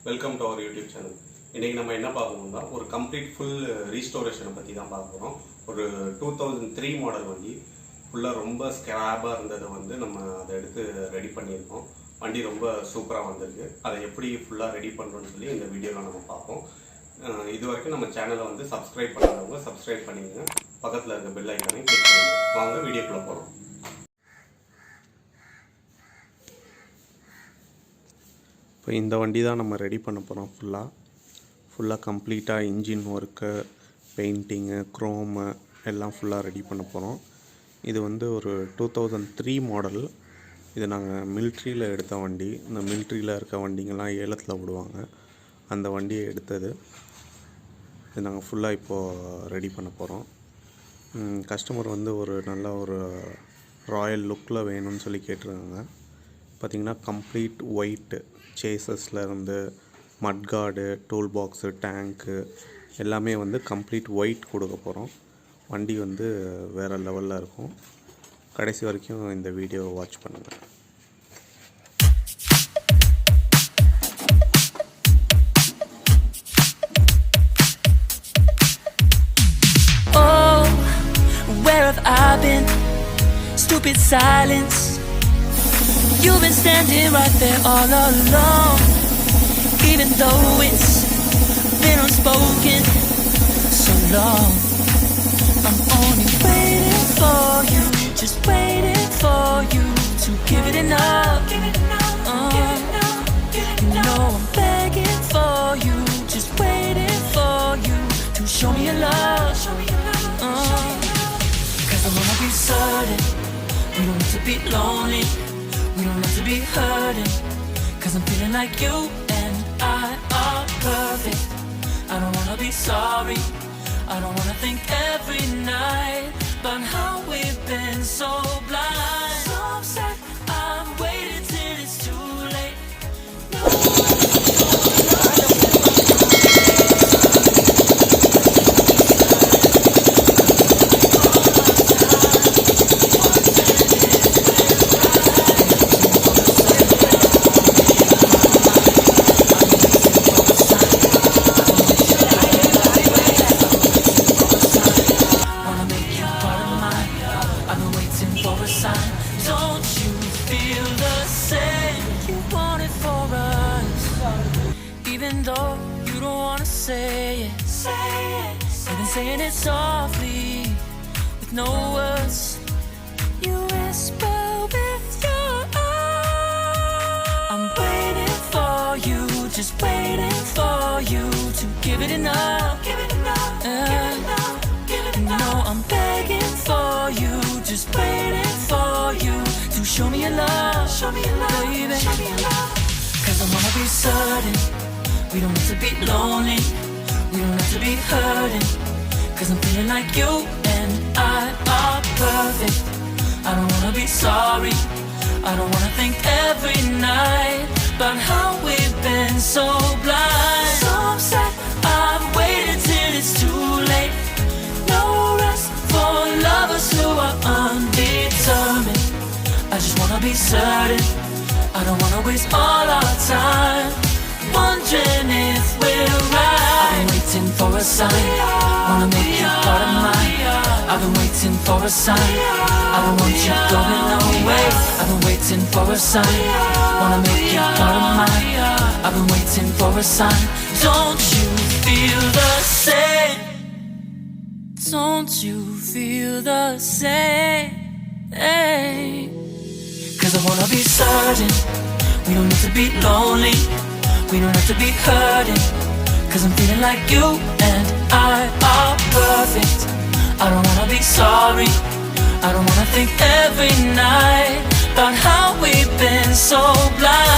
Welcome to our YouTube channel. இன்றைக்கி நம்ம என்ன பார்க்கணும்னா ஒரு கம்ப்ளீட் ஃபுல் ரீஸ்டோரேஷனை பற்றி தான் பார்க்க போகிறோம். ஒரு 2003 மாடல் வண்டி ஃபுல்லாக ரொம்ப ஸ்கிராப்பாக இருந்ததை நம்ம அதை எடுத்து ரெடி பண்ணியிருக்கோம். வண்டி ரொம்ப சூப்பராக வந்திருக்கு. அதை எப்படி ஃபுல்லாக ரெடி பண்ணுறோன்னு சொல்லி இந்த வீடியோவில் நம்ம பார்ப்போம். இது வரைக்கும் நம்ம சேனலை சப்ஸ்கிரைப் பண்ணாதவங்க சப்ஸ்கிரைப் பண்ணிடுங்க. பக்கத்தில் இருக்க பெல் ஐக்கானை கிளிக் பண்ணுங்க. வாங்க வீடியோக்குள்ளே போகிறோம். இப்போ இந்த வண்டி தான் நம்ம ரெடி பண்ண போகிறோம். ஃபுல்லாக கம்ப்ளீட்டாக இன்ஜின் ஒர்க்கு, பெயிண்டிங்கு, க்ரோமு எல்லாம் ஃபுல்லாக ரெடி பண்ண போகிறோம். இது ஒரு 2003 மாடல். இது நாங்கள் மிலிட்ரியில் எடுத்த வண்டி. இந்த மிலிட்ரியில் இருக்க வண்டிங்கெல்லாம் ஏலத்தில் விடுவாங்க. அந்த வண்டியை எடுத்தது. இது நாங்கள் ஃபுல்லாக இப்போது ரெடி பண்ண போகிறோம். கஸ்டமர் ஒரு நல்ல ஒரு ராயல் லுக்கில் வேணும்னு சொல்லி கேட்டிருக்காங்க. பார்த்திங்கன்னா கம்ப்ளீட் ஒயிட்டு சேசஸ்லேருந்து மட்கார்டு, டூல் பாக்ஸு, டேங்க்கு எல்லாமே கம்ப்ளீட் ஒயிட் கொடுக்க போகிறோம். வண்டி வேறு லெவலில் இருக்கும். கடைசி வரைக்கும் இந்த வீடியோவை வாட்ச் பண்ணுங்கள். Stupid silence. You've been standing right there all along, even though it's been unspoken so long. I'm only waiting for you, just waiting for you to give it enough. You know I'm begging for you, just waiting for you to show me your love. 'Cause I wanna be certain we don't have to be lonely, we don't have to be hurting. 'Cause I'm feeling like you and I are perfect. I don't wanna be sorry, I don't wanna think every night about how we've been so blind. So upset, I'm waiting till it's too late. Even though you don't wanna say it, I've been saying it softly with no words. You whisper with your eyes. I'm waiting for you, just waiting for you to give it enough. No, I'm begging for you, just waiting for you to show me your love, baby. 'Cause I wanna be certain we don't have to be lonely, we don't have to be hurting. 'Cause I'm feeling like you and I are perfect. I don't wanna be sorry, I don't wanna think every night about how we've been so blind. So upset, I've waited till it's too late. No rest for lovers who are undetermined. I just wanna be certain, I don't wanna waste all our time wondering if we're right. I've been waiting for a sign, wanna make you part of mine. I've been waiting for a sign, I don't want you going away. I've been waiting for a sign, wanna make you part of mine. I've been waiting for a sign. Don't you feel the same? Don't you feel the same? 'Cause I wanna be certain we don't need to be lonely, we don't have to be hurting. 'Cause I'm feeling like you and I are perfect. I don't wanna be sorry, I don't wanna think every night about how we've been so blind.